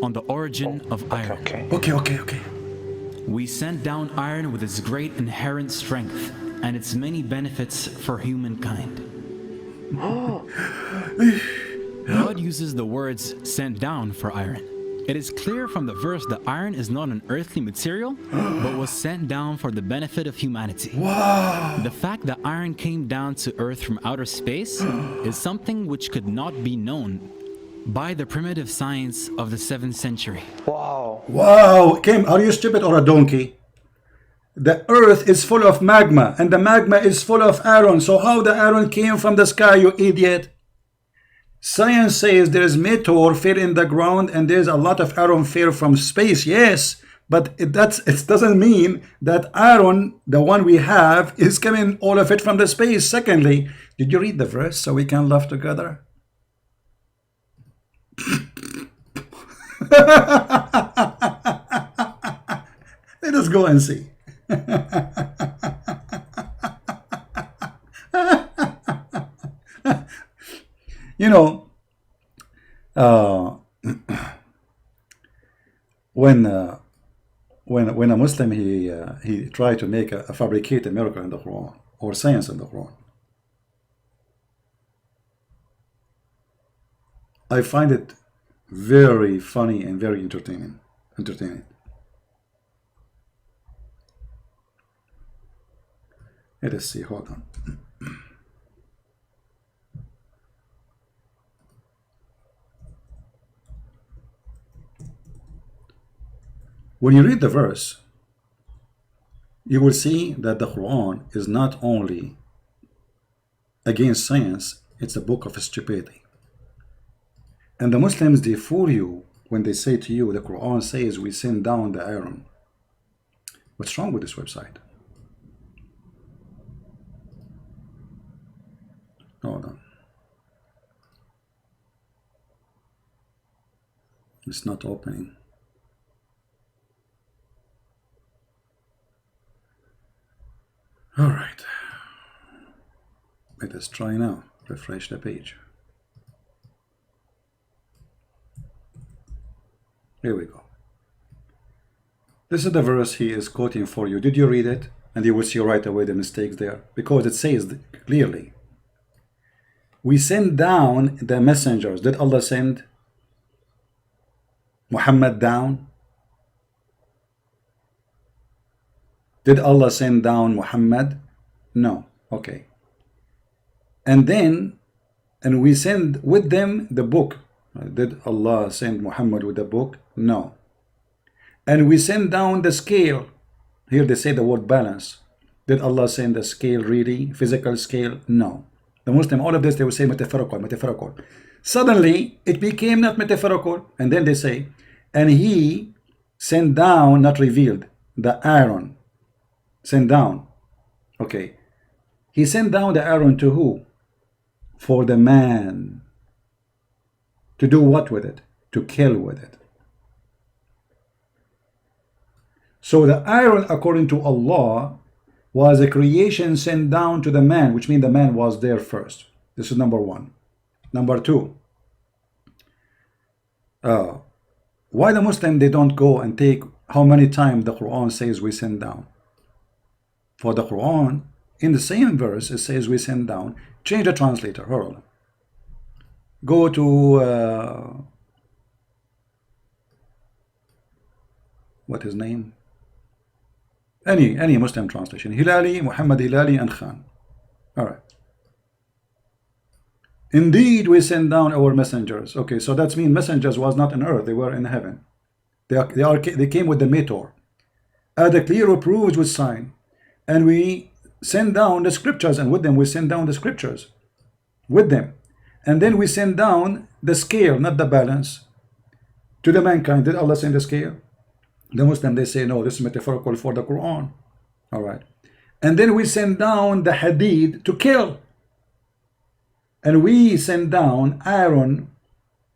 on the origin of iron. Okay. We sent down iron with its great inherent strength and its many benefits for humankind. God uses the words sent down for iron. It is clear from the verse that iron is not an earthly material, but was sent down for the benefit of humanity. Wow. The fact that iron came down to earth from outer space is something which could not be known by the primitive science of the 7th century. Wow. Kim, are you stupid or a donkey? The earth is full of magma, and the magma is full of iron. So how the iron came from the sky, you idiot? Science says there is meteor fell in the ground and there's a lot of iron fell from space. Yes, but it doesn't mean that iron, the one we have, is coming all of it from the space. Secondly, did you read the verse so we can laugh together? Let us go and see. You know, when a Muslim he tried to make a fabricate a miracle in the Quran or science in the Quran, I find it very funny and very entertaining. Let us see. Hold on. When you read the verse, you will see that the Quran is not only against science, it's a book of stupidity. And the Muslims, they fool you when they say to you, the Quran says we send down the iron. What's wrong with this website? Hold on. It's not opening. All right, let us try now. Refresh the page. Here we go. This is the verse he is quoting for you. Did you read it? And you will see right away the mistakes there, because it says clearly, we send down the messengers. Did Allah send Muhammad down? Did Allah send down Muhammad? No. Okay. And we send with them the book. Did Allah send Muhammad with the book? No. And we send down the scale. Here they say the word balance. Did Allah send the scale really? Physical scale? No. The Muslim, all of this, they will say metaphorical. Suddenly, it became not metaphorical. And then they say, and he sent down, not revealed, the iron. Sent down. Okay. He sent down the iron to who? For the man. To do what with it? To kill with it. So the iron, according to Allah, was a creation sent down to the man, which means the man was there first. This is number one. Number two, why the Muslim, they don't go and take how many times the Quran says we send down? For the Quran, in the same verse, it says we send down. Change the translator. Hold on. Go to what his name? Any Muslim translation. Hilali, Muhammad Hilali, and Khan. All right. Indeed, we send down our messengers. Okay, so that means messengers was not on earth; they were in heaven. They came with the meteor, the clear proofs with sign. And we send down the scriptures, and with them we send down the scriptures with them. And then we send down the scale, not the balance, to the mankind. Did Allah send the scale? The Muslim, they say no, this is metaphorical for the Quran. All right. And then we send down the hadid to kill. And we send down iron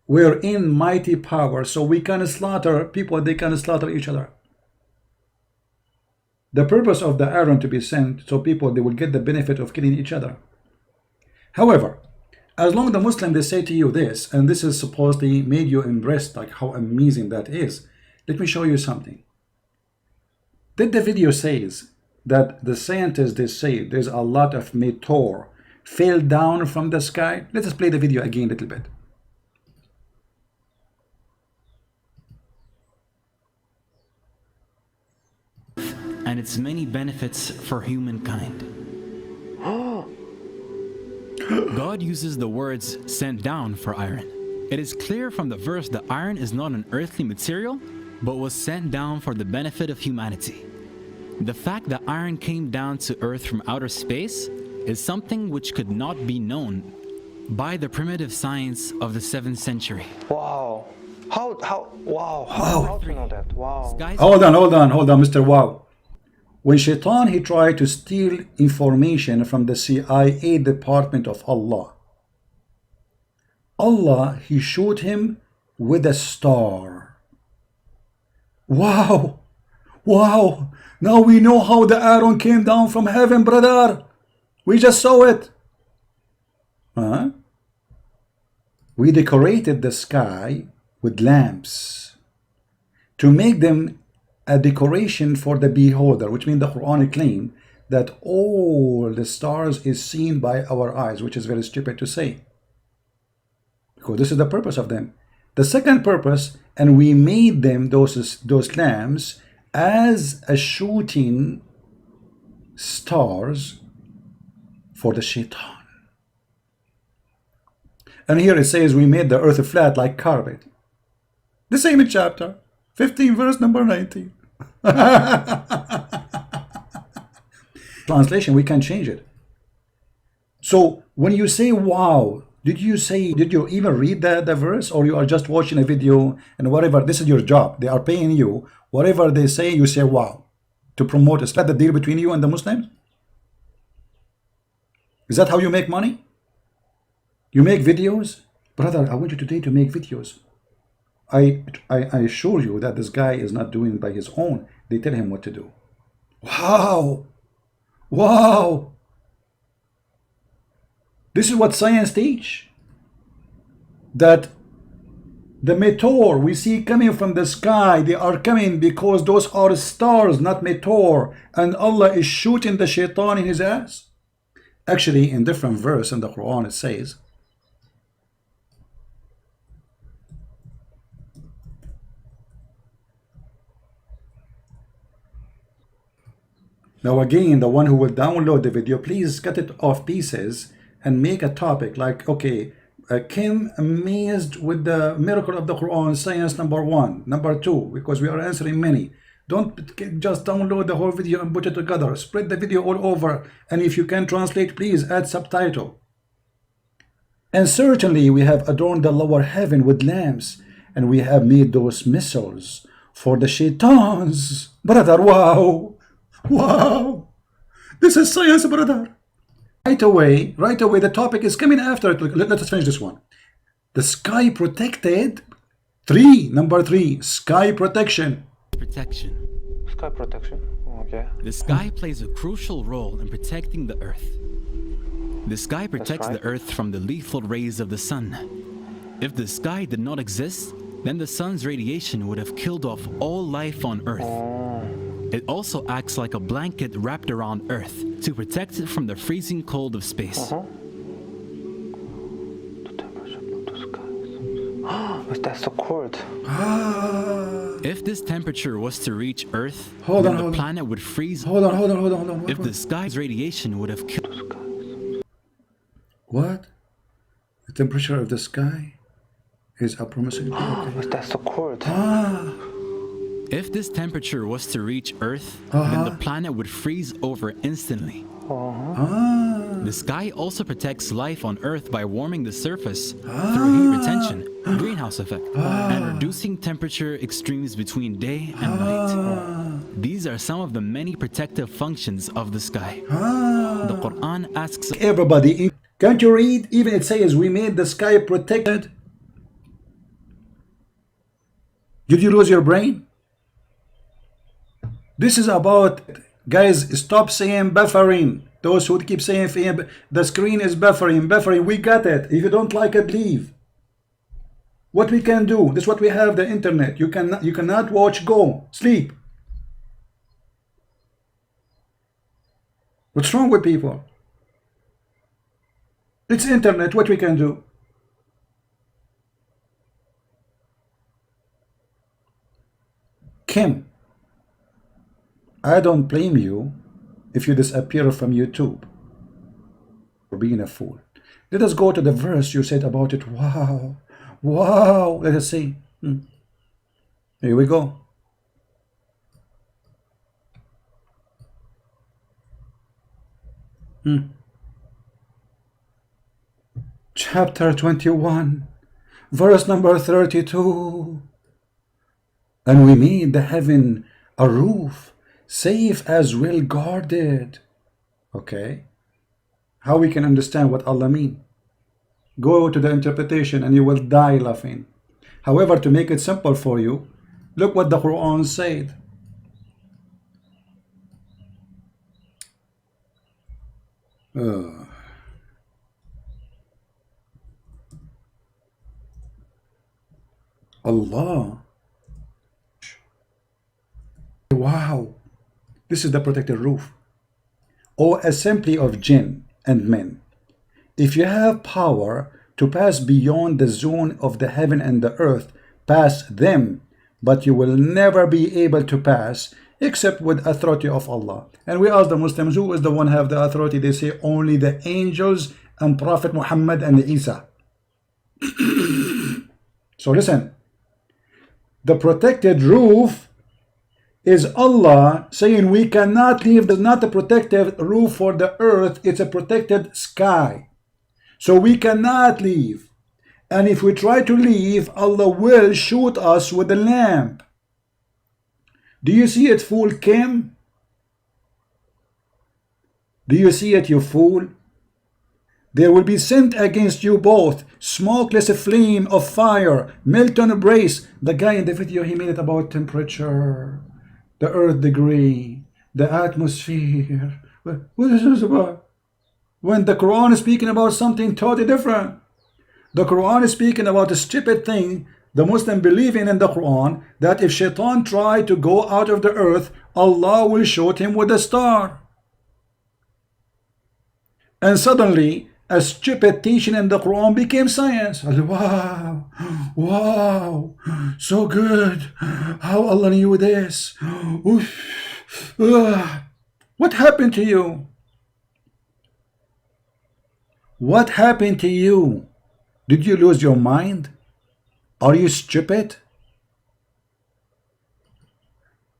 wherein mighty power, so we can slaughter people, they can slaughter each other. The purpose of the iron to be sent, so people, they will get the benefit of killing each other. However, as long as the Muslim they say to you this, and this is supposedly made you impressed, like how amazing that is. Let me show you something. Did the video says that the scientists they say there's a lot of meteor fell down from the sky? Let us play the video again a little bit. And its many benefits for humankind. God uses the words sent down for iron. It is clear from the verse that iron is not an earthly material, but was sent down for the benefit of humanity. The fact that iron came down to earth from outer space is something which could not be known by the primitive science of the 7th century. Wow. How do you know that? Wow. Hold on, Mr. Wow. When Shaitan he tried to steal information from the CIA department of Allah, he shot him with a star. Wow. Now we know how the Aaron came down from heaven, brother. We just saw it. We decorated the sky with lamps to make them a decoration for the beholder, which means the Quran claim that all the stars is seen by our eyes, which is very stupid to say, because this is the purpose of them. The second purpose, and we made them those lamps as a shooting stars for the Shaitan. And here it says we made the earth flat like carpet. The same in chapter 15 verse number 19. Translation, we can change it. So when you say wow, did you even read the verse, or you are just watching a video and whatever? This is your job. They are paying you. Whatever they say, you say wow to promote. Is that the deal between you and the Muslims? Is that how you make money? You make videos? Brother, I want you today to make videos. I assure you that this guy is not doing it by his own. They tell him what to do. Wow. This is what science teach. That the meteor we see coming from the sky, they are coming because those are stars, not meteor. And Allah is shooting the Shaitan in his ass. Actually, in different verse in the Quran it says, now again, the one who will download the video, please cut it off pieces and make a topic like, okay, Kim amazed with the miracle of the Quran, science number 1, number 2, because we are answering many. Don't just download the whole video and put it together. Spread the video all over, and if you can translate, please add subtitle. And certainly we have adorned the lower heaven with lamps, and we have made those missiles for the Shaitans. Brother, wow. This is science, brother. Right away, the topic is coming after it. Let us finish this one. The sky protected. Number 3, sky protection. Sky protection. Okay. The sky plays a crucial role in protecting the earth. The sky protects the earth from the lethal rays of the sun. If the sky did not exist, then the sun's radiation would have killed off all life on earth. It also acts like a blanket wrapped around earth to protect it from the freezing cold of space. The temperature of the sky. That's so cold. If this temperature was to reach Earth, then the planet would freeze. Hold on. If the sky's radiation would have killed. What? The temperature of the sky is approximately. Okay. That's so cold. If this temperature was to reach Earth, then the planet would freeze over instantly. The sky also protects life on Earth by warming the surface through heat retention, greenhouse effect, and reducing temperature extremes between day and night. These are some of the many protective functions of the sky. The Quran asks everybody, can't you read? Even it says we made the sky protected. Did you lose your brain? This is about, guys, stop saying buffering. Those who keep saying the screen is buffering, we got it. If you don't like it, leave. What we can do, this is what we have, the internet. You cannot watch, go, sleep. What's wrong with people? It's internet, what we can do. Kim, I don't blame you if you disappear from YouTube for being a fool. Let us go to the verse you said about it. Wow. Wow. Let us see. Here we go. Chapter 21, verse number 32. And we made the heaven a roof, safe as well guarded. Okay. How we can understand what Allah mean? Go to the interpretation and you will die laughing. However, to make it simple for you, look what the Quran said. Allah. Wow. This is the protected roof. O assembly of jinn and men, if you have power to pass beyond the zone of the heaven and the earth, pass them, but you will never be able to pass except with authority of Allah. And we ask the Muslims, who is the one have the authority? They say only the angels and Prophet Muhammad and Isa. So listen, the protected roof is Allah saying we cannot leave. There's not a protected roof for the earth, it's a protected sky. So we cannot leave. And if we try to leave, Allah will shoot us with a lamp. Do you see it, fool Kim? Do you see it, you fool? There will be sent against you both smokeless flame of fire, Milton Brace. The guy in the video, he made it about temperature, the earth degree, the atmosphere. What is this about? When the Quran is speaking about something totally different. The Quran is speaking about a stupid thing the Muslim believing in the Quran, that if Shaitan tried to go out of the earth, Allah will shoot him with a star. And suddenly a stupid teaching in the Quran became science. Wow, wow, so good. How Allah knew this. What happened to you? What happened to you? Did you lose your mind? Are you stupid?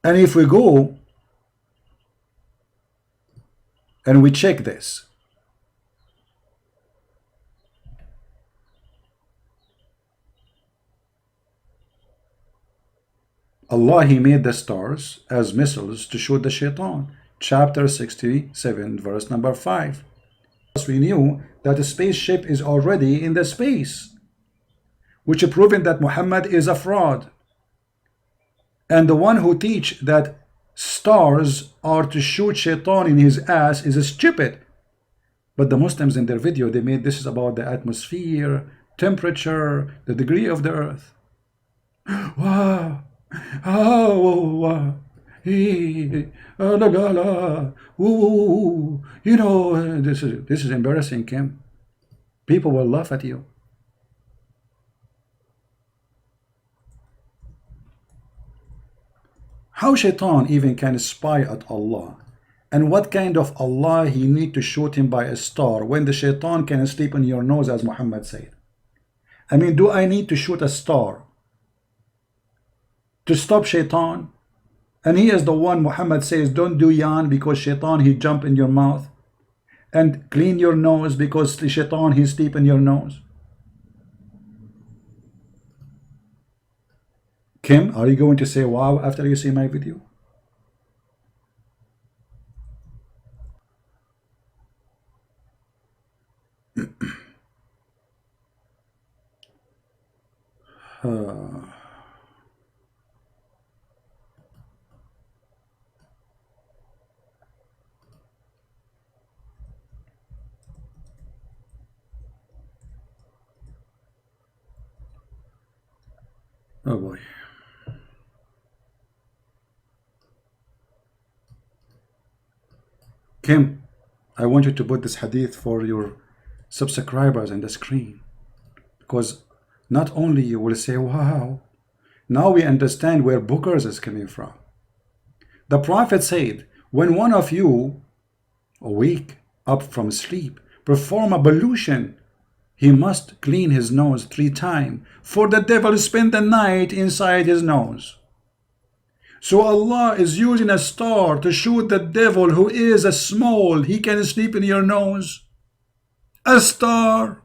And if we go and we check this, Allah, He made the stars as missiles to shoot the shaitan. Chapter 67, verse number 5. We knew that a spaceship is already in the space, which is proving that Muhammad is a fraud. And the one who teach that stars are to shoot shaitan in his ass is stupid. But the Muslims in their video, they made this is about the atmosphere, temperature, the degree of the earth. Wow. Oh, wow. You know, this is embarrassing, Kim. People will laugh at you. How Shaitan even can spy at Allah, and what kind of Allah he need to shoot him by a star when the Shaitan can sleep on your nose, as Muhammad said. I mean, do I need to shoot a star to stop Shaitan? And he is the one, Muhammad says, don't do yawn because Shaitan he jump in your mouth, and clean your nose because the Shaitan he sleep in your nose. Kim, are you going to say wow after you see my video? Oh boy. Kim, I want you to put this hadith for your subscribers on the screen, because not only you will say, wow, now we understand where Bookers is coming from. The Prophet said, when one of you awake up from sleep, perform ablution, he must clean his nose 3 times, for the devil spend the night inside his nose. So Allah is using a star to shoot the devil, who is a small, he can sleep in your nose. A star.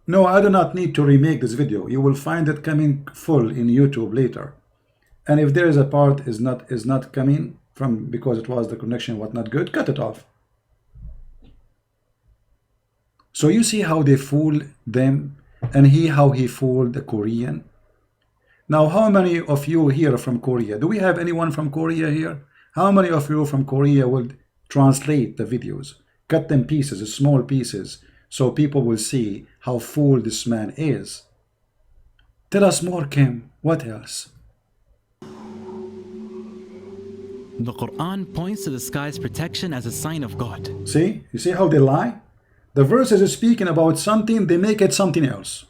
No, I do not need to remake this video. You will find it coming full in YouTube later. And if there is a part is not coming from because it was the connection was not good, cut it off. So you see how they fool them, and how he fooled the Korean. Now, how many of you here are from Korea? Do we have anyone from Korea here? How many of you from Korea will translate the videos, cut them pieces, small pieces, so people will see how fool this man is? Tell us more, Kim. What else? The Quran points to the sky's protection as a sign of God. See? You see how they lie? The verses are speaking about something, they make it something else.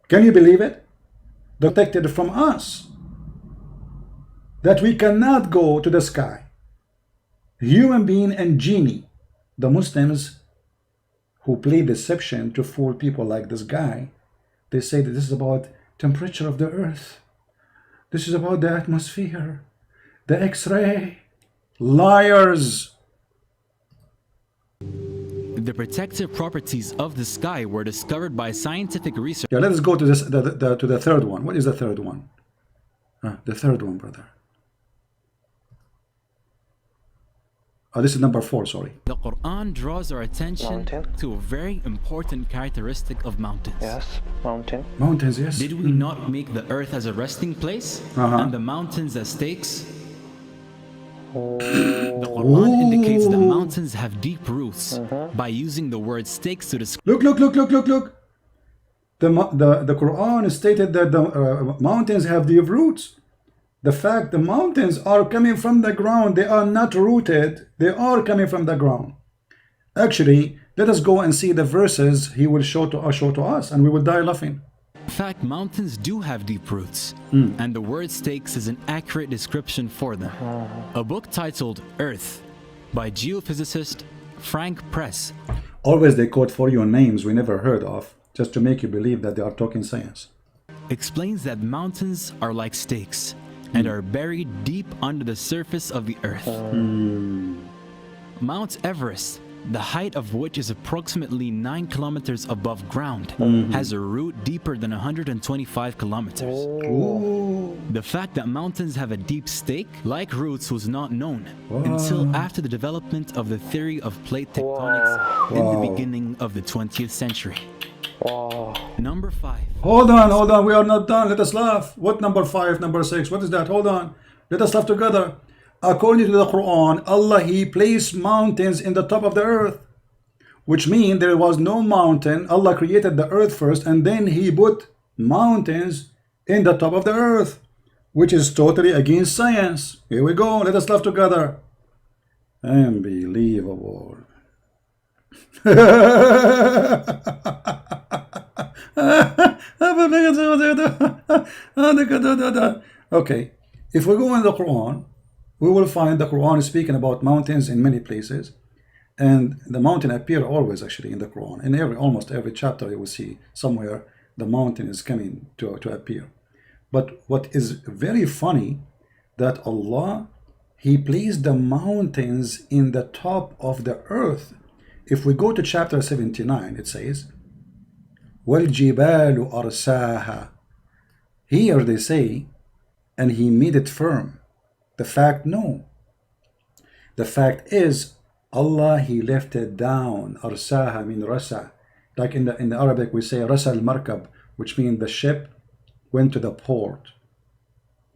Can you believe it? Protected from us. That we cannot go to the sky. Human being and genie. The Muslims who play deception to fool people like this guy, they say that this is about temperature of the earth. This is about the atmosphere. The X-ray. Liars. The protective properties of the sky were discovered by scientific research. Yeah, let's go to this to the third one. What is the third one? The third one, brother. Oh, this is number 4, sorry. The Quran draws our attention to a very important characteristic of mountains. Yes, mountain. Mountains, yes. Did we not make the earth as a resting place and the mountains as stakes? The Quran indicates that mountains have deep roots by using the word stakes to describe. Look. The Quran stated that the mountains have deep roots. The fact the mountains are coming from the ground, they are not rooted, they are coming from the ground. Actually, let us go and see the verses he will show to us, and we will die laughing. In fact, mountains do have deep roots, and the word stakes is an accurate description for them. A book titled Earth by geophysicist Frank Press. Always they quote for your names we never heard of, just to make you believe that they are talking science. Explains that mountains are like stakes and are buried deep under the surface of the earth. Mount Everest, the height of which is approximately 9 kilometers above ground, has a root deeper than 125 kilometers. The fact that mountains have a deep stake, like roots, was not known until after the development of the theory of plate tectonics in the beginning of the 20th century. Number 5. Hold on, we are not done. Let us laugh. What number 5, number 6? What is that? Hold on. Let us laugh together. According to the Quran, Allah, He placed mountains in the top of the earth, which means there was no mountain. Allah created the earth first, and then He put mountains in the top of the earth, which is totally against science. Here we go. Let us laugh together. Unbelievable. Okay, if we go in the Quran, we will find the Quran is speaking about mountains in many places, and the mountain appear always actually in the Quran. In almost every chapter you will see somewhere the mountain is coming to appear. But what is very funny, that Allah, He placed the mountains in the top of the earth. If we go to chapter 79, it says, وَالْجِبَالُ أَرْسَاهَا. Here they say, and He made it firm. The fact, no. The fact is, Allah, He left it down. Arsaha mean rasa. Like in the Arabic we say rasa al-markab, which means the ship went to the port.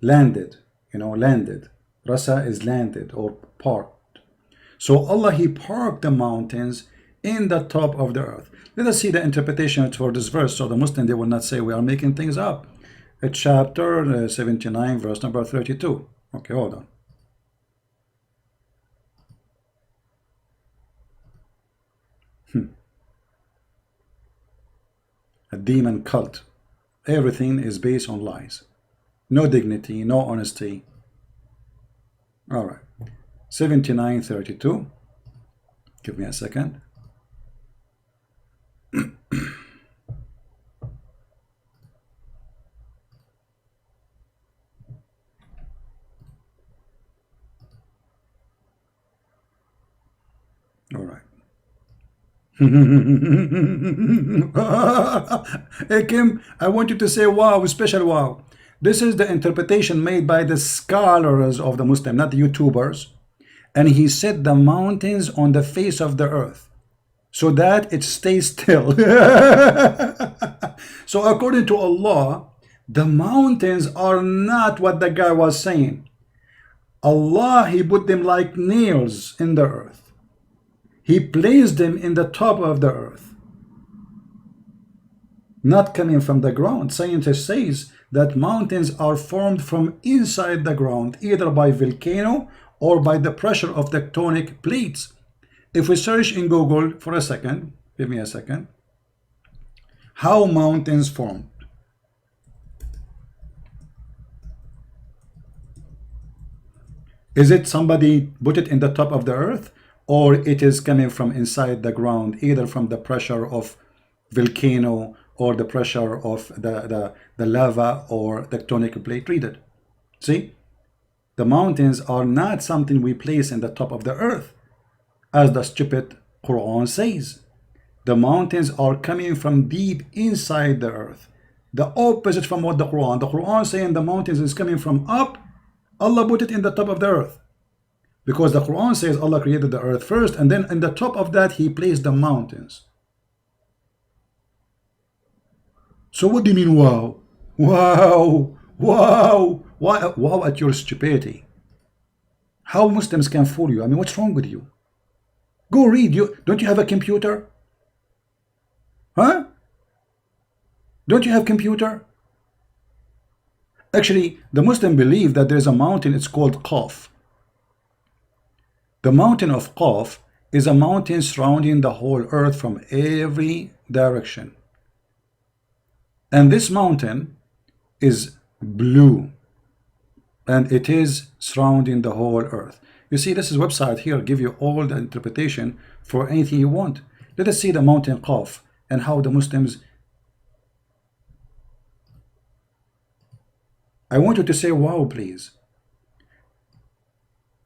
Landed, landed. Rasa is landed or parked. So Allah, He parked the mountains in the top of the earth. Let us see the interpretation for this verse, so the Muslim, they will not say we are making things up. Chapter 79, verse number 32. Okay, hold on. A demon cult. Everything is based on lies. No dignity, no honesty. All right. 79:32. Give me a second. All right. Hey Kim, I want you to say wow, special wow. This is the interpretation made by the scholars of the Muslim, not the YouTubers. And he set the mountains on the face of the earth so that it stays still. So according to Allah, the mountains are not what the guy was saying. Allah, he put them like nails in the earth. He placed them in the top of the earth, not coming from the ground. Scientists says that mountains are formed from inside the ground, either by volcano or by the pressure of tectonic plates. If we search in Google for a second, give me a second, how mountains formed. Is it somebody put it in the top of the earth, or it is coming from inside the ground, either from the pressure of volcano or the pressure of the lava or tectonic plate? Read it. See? The mountains are not something we place in the top of the earth, as the stupid Quran says. The mountains are coming from deep inside the earth. The opposite from what the Quran saying the mountains is coming from up. Allah put it in the top of the earth, because the Quran says Allah created the earth first, and then in the top of that he placed the mountains. So what do you mean wow? Wow, wow, wow at your stupidity. How Muslims can fool you? I mean, what's wrong with you? Go read. Don't you have a computer? Huh? Don't you have computer? Actually, the Muslim believe that there's a mountain, it's called Qaf. The mountain of Qaf is a mountain surrounding the whole earth from every direction. And this mountain is blue, and it is surrounding the whole earth. You see, this is website here, give you all the interpretation for anything you want. Let us see the mountain Qaf and how the Muslims. I want you to say wow, please.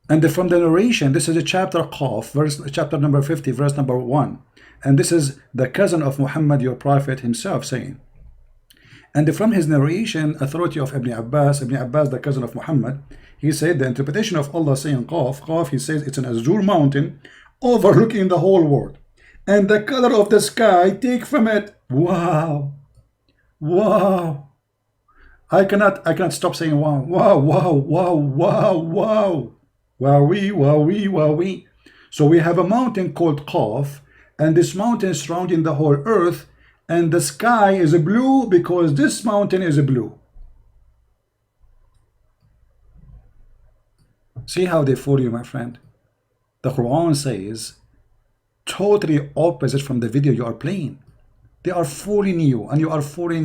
And from the narration, this is a chapter Qaf, chapter number 50, verse number 1. And this is the cousin of Muhammad, your prophet himself, saying. And from his narration, authority of Ibn Abbas, the cousin of Muhammad, he said the interpretation of Allah saying Qaf, he says it's an azure mountain overlooking the whole world. And the color of the sky, take from it. Wow. Wow. I cannot stop saying wow, wow, wow, wow, wow, wow. Wowee, wowee, wowee. So we have a mountain called Qaf, and this mountain is surrounding the whole earth, and the sky is blue because this mountain is blue. See how they fool you, my friend? The Quran says totally opposite from the video you are playing. They are fooling you, and you are fooling